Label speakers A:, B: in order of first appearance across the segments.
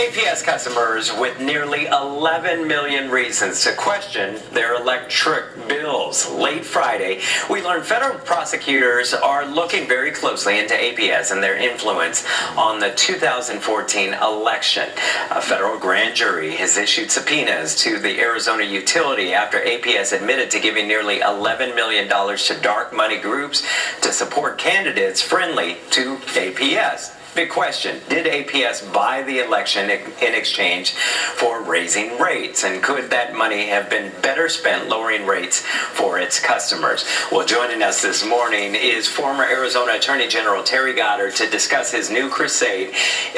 A: APS customers with nearly 11 million reasons to question their electric bills. Late Friday, we learned federal prosecutors are looking very closely into APS and their influence on the 2014 election. A federal grand jury has issued subpoenas to the Arizona utility after APS admitted to giving nearly $11 million to dark money groups to support candidates friendly to APS. Big question, did APS buy the election in exchange for raising rates? And could that money have been better spent lowering rates for its customers? Well, joining us this morning is former Arizona Attorney General Terry Goddard to discuss his new crusade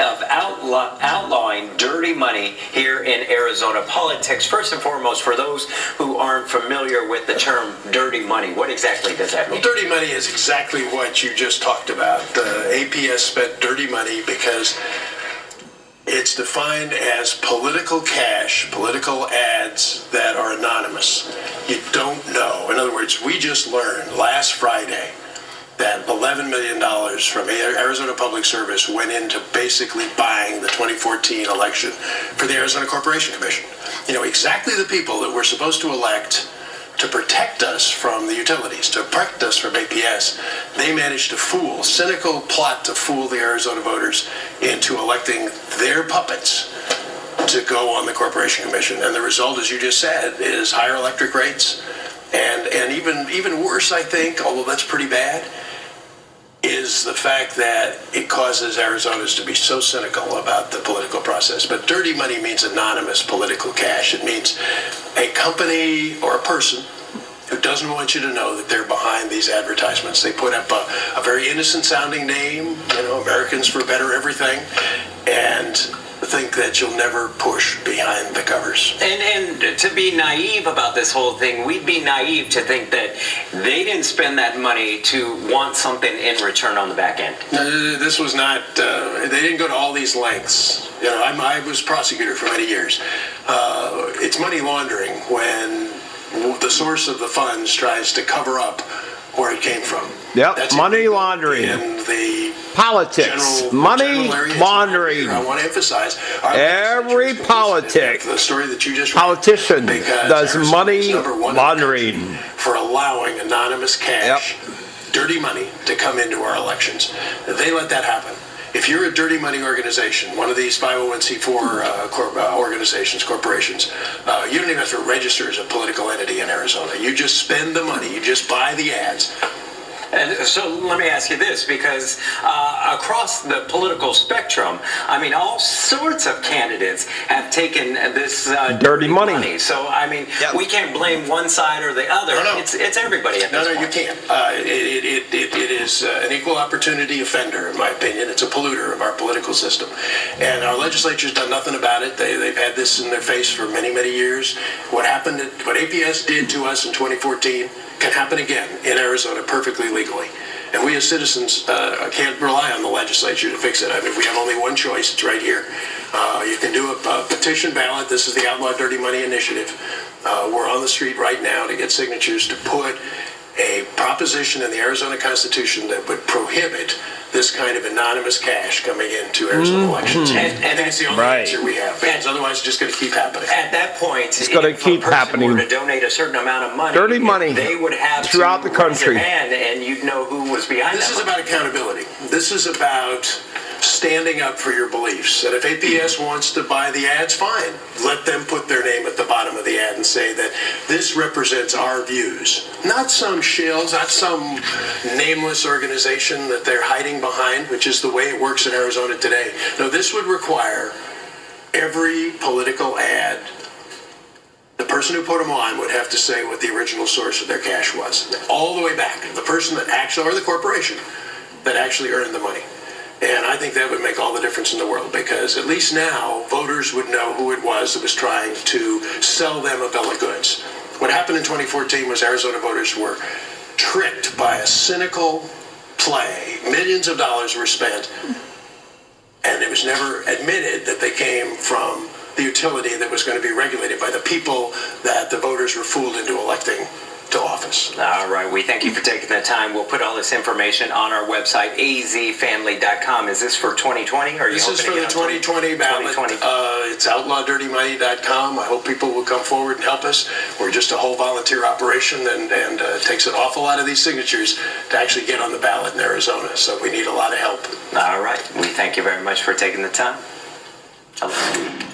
A: of outlawing dirty money here in Arizona politics. First and foremost, for those who aren't familiar with the term dirty money, what exactly does that mean?
B: Well, dirty money is exactly what you just talked about. APS spent dirty money because it's defined as political cash, political ads that are anonymous. You don't know. In other words, we just learned last Friday that $11 million from Arizona Public Service went into basically buying the 2014 election for the Arizona Corporation Commission. You know, exactly the people that we're supposed to elect to protect us from the utilities, to protect us from APS, they managed to cynical plot to fool the Arizona voters into electing their puppets to go on the Corporation Commission. And the result, as you just said, is higher electric rates. And even worse, I think, although that's pretty bad, is the fact that it causes Arizonans to be so cynical about the political process. But dirty money means anonymous political cash. It means a company or a person who doesn't want you to know that they're behind these advertisements. They put up a very innocent sounding name, you know, Americans for Better Everything, and think that you'll never push behind the covers.
A: And to be naive about this whole thing, we'd be naive to think that they didn't spend that money to want something in return on the back end.
B: This was not, they didn't go to all these lengths. You know, I was prosecutor for many years. It's money laundering when the source of the funds tries to cover up where it came from.
C: Yep,
B: that's
C: money laundering.
B: In the
C: politics, money laundering.
B: I want to emphasize
C: every politics.
B: The story that you just
C: politician does money laundering
B: for allowing anonymous cash, dirty money to come into our elections. They let that happen. If you're a dirty money organization, one of these 501c4 organizations, corporations, you don't even have to register as a political entity in Arizona. You just spend the money. You just buy the ads.
A: And so let me ask you this, because across the political spectrum, I mean, all sorts of candidates have taken this
C: dirty money.
A: So, I mean, we can't blame one side or the other.
B: No.
A: It's everybody at this point.
B: No, you can't. It is an equal opportunity offender, in my opinion. It's a polluter of our political system. And our legislature's done nothing about it. They've had this in their face for many, many years. What APS did to us in 2014 can happen again in Arizona perfectly legally. And we as citizens can't rely on the legislature to fix it. I mean, we have only one choice. It's right here. You can do a petition ballot. This is the Outlaw Dirty Money Initiative. We're on the street right now to get signatures to put a proposition in the Arizona Constitution that would prohibit this kind of anonymous cash coming into Arizona elections. And that's the only answer we have, because otherwise it's just going to keep happening.
A: At that point,
C: it's going to keep happening.
A: Were to donate a certain amount of money,
C: dirty money,
A: they would have
C: throughout the country,
A: and you'd know who was behind.
B: This is about accountability. This is about standing up for your beliefs. And if APS wants to buy the ads, fine. Let them put their name at the bottom of the ad and say that this represents our views. Not some shills, not some nameless organization that they're hiding behind, which is the way it works in Arizona today. No, this would require every political ad, the person who put them on would have to say what the original source of their cash was. All the way back. The person that actually, or the corporation that actually earned the money. And I think that would make all the difference in the world, because at least now voters would know who it was that was trying to sell them a bill of goods. What happened in 2014 was Arizona voters were tricked by a cynical play. Millions of dollars were spent, and it was never admitted that they came from the utility that was going to be regulated by the people that the voters were fooled into electing to office.
A: All right. We thank you for taking the time. We'll put all this information on our website, azfamily.com. Is this for 2020? Or are you
B: This is
A: hoping
B: for
A: to
B: the
A: get on
B: 2020 ballot.
A: 2020.
B: It's outlawdirtymoney.com. I hope people will come forward and help us. We're just a whole volunteer operation, and it takes an awful lot of these signatures to actually get on the ballot in Arizona. So we need a lot of help.
A: All right. We thank you very much for taking the time. Hello.